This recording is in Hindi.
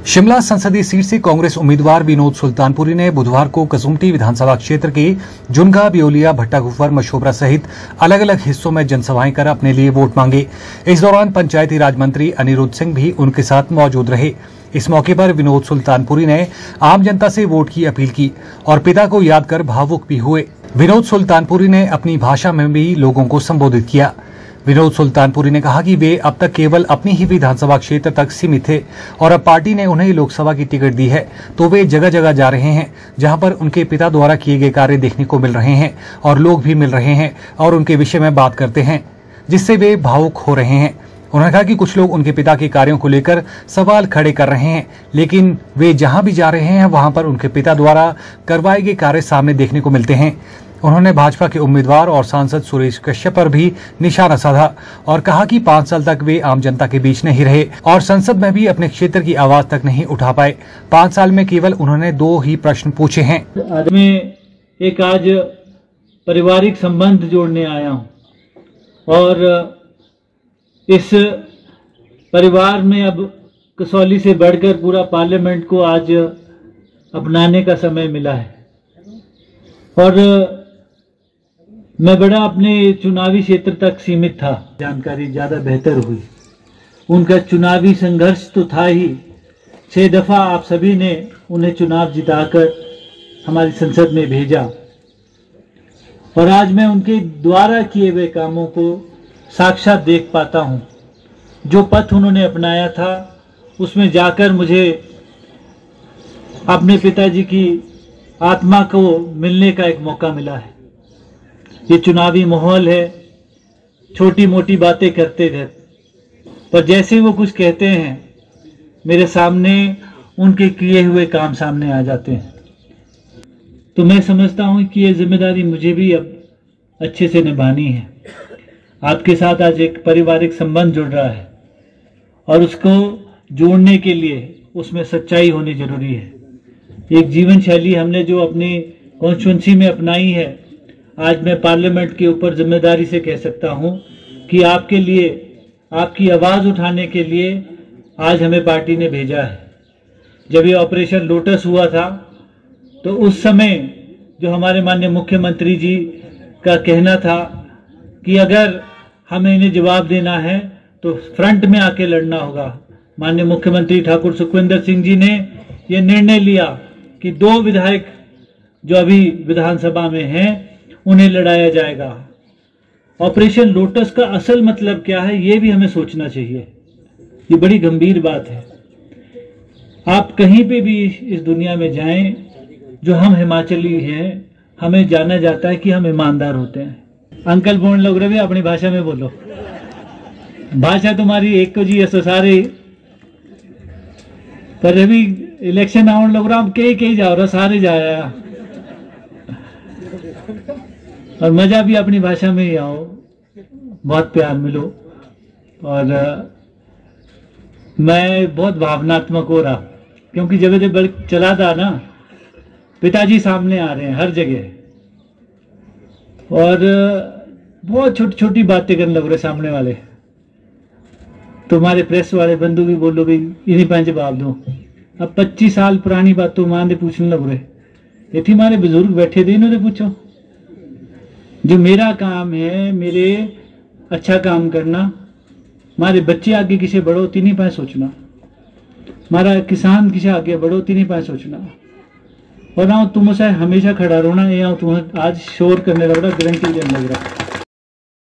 शिमला संसदीय सीट से कांग्रेस उम्मीदवार विनोद सुल्तानपुरी ने बुधवार को कसुम्पटी विधानसभा क्षेत्र के जुनगा, ब्योलिया, भट्टाकुफर, मशोबरा सहित अलग अलग हिस्सों में जनसभाएं कर अपने लिए वोट मांगे। इस दौरान पंचायती राज मंत्री अनिरुद्ध सिंह भी उनके साथ मौजूद रहे। इस मौके पर विनोद सुल्तानपुरी ने आम जनता से वोट की अपील की और पिता को याद कर भावुक भी हुए। विनोद सुल्तानपुरी ने अपनी भाषा में भी लोगों को संबोधित किया। विनोद सुल्तानपुरी ने कहा कि वे अब तक केवल अपनी ही विधानसभा क्षेत्र तक सीमित थे और अब पार्टी ने उन्हें लोकसभा की टिकट दी है तो वे जगह जगह जा रहे हैं जहां पर उनके पिता द्वारा किए गए कार्य देखने को मिल रहे हैं और लोग भी मिल रहे हैं और उनके विषय में बात करते हैं जिससे वे भावुक हो रहे हैं। उन्होंने कहा कि कुछ लोग उनके पिता के कार्यों को लेकर सवाल खड़े कर रहे हैं, लेकिन वे जहां भी जा रहे हैं वहां पर उनके पिता द्वारा करवाए गए कार्य सामने देखने को मिलते हैं। उन्होंने भाजपा के उम्मीदवार और सांसद सुरेश कश्यप पर भी निशाना साधा और कहा कि 5 साल तक वे आम जनता के बीच नहीं रहे और संसद में भी अपने क्षेत्र की आवाज तक नहीं उठा पाए। 5 साल में केवल उन्होंने 2 ही प्रश्न पूछे हैं। आज पारिवारिक संबंध जोड़ने आया हूं और इस परिवार में अब कसौली से बढ़कर पूरा पार्लियामेंट को आज अपनाने का समय मिला है और मैं बड़ा अपने चुनावी क्षेत्र तक सीमित था। जानकारी ज़्यादा बेहतर हुई। उनका चुनावी संघर्ष तो था ही। 6 दफ़ा आप सभी ने उन्हें चुनाव जिताकर हमारी संसद में भेजा और आज मैं उनके द्वारा किए हुए कामों को साक्षात देख पाता हूँ। जो पथ उन्होंने अपनाया था उसमें जाकर मुझे अपने पिताजी की आत्मा को मिलने का एक मौका मिला है। ये चुनावी माहौल है, छोटी मोटी बातें करते थे पर जैसे वो कुछ कहते हैं मेरे सामने उनके किए हुए काम सामने आ जाते हैं। तो मैं समझता हूँ कि ये जिम्मेदारी मुझे भी अब अच्छे से निभानी है। आपके साथ आज एक पारिवारिक संबंध जुड़ रहा है और उसको जोड़ने के लिए उसमें सच्चाई होनी जरूरी है। एक जीवन शैली हमने जो अपनी कॉन्स्टिट्यूंसी में अपनाई है, आज मैं पार्लियामेंट के ऊपर जिम्मेदारी से कह सकता हूं कि आपके लिए, आपकी आवाज़ उठाने के लिए आज हमें पार्टी ने भेजा है। जब ये ऑपरेशन लोटस हुआ था तो उस समय जो हमारे माननीय मुख्यमंत्री जी का कहना था कि अगर हमें इन्हें जवाब देना है तो फ्रंट में आके लड़ना होगा, माननीय मुख्यमंत्री ठाकुर सुखविंदर सिंह जी ने ये निर्णय लिया कि 2 विधायक जो अभी विधानसभा में हैं उन्हें लड़ाया जाएगा। ऑपरेशन लोटस का असल मतलब क्या है ये भी हमें सोचना चाहिए। ये बड़ी गंभीर बात है। आप कहीं पे भी इस दुनिया में जाएं, जो हम हिमाचली हैं हमें जाना जाता है कि हम ईमानदार होते हैं। अंकल बोलने लग रहे अपनी भाषा में बोलो। भाषा तुम्हारी एक को जी ऐसा सारे पर अभी इलेक्शन आने लग रहा कई जा रहा सारे जाया और मजा भी अपनी भाषा में ही आओ, बहुत प्यार मिलो। और मैं बहुत भावनात्मक हो रहा क्योंकि जब जब चला था ना, पिताजी सामने आ रहे हैं हर जगह और बहुत छोटी छोटी बातें करने लग रहे सामने वाले। तुम्हारे प्रेस वाले बंधु भी बोलो भाई इन्हीं पर जवाब दो। अब 25 साल पुरानी बातों मां दे पूछने लग रहे। ये थी हमारे बुजुर्ग बैठे थे, इन्होंने पूछो। जो मेरा काम है, मेरे अच्छा काम करना, हमारे बच्चे आगे किसे बढ़ो तीन पाए सोचना, हमारा किसान किसे आगे बढ़ो तीन पाए सोचना और ना तुम से हमेशा खड़ा रहना। ये तुम्हें आज शोर करने लग रहा, गारंटी देने लग रहा।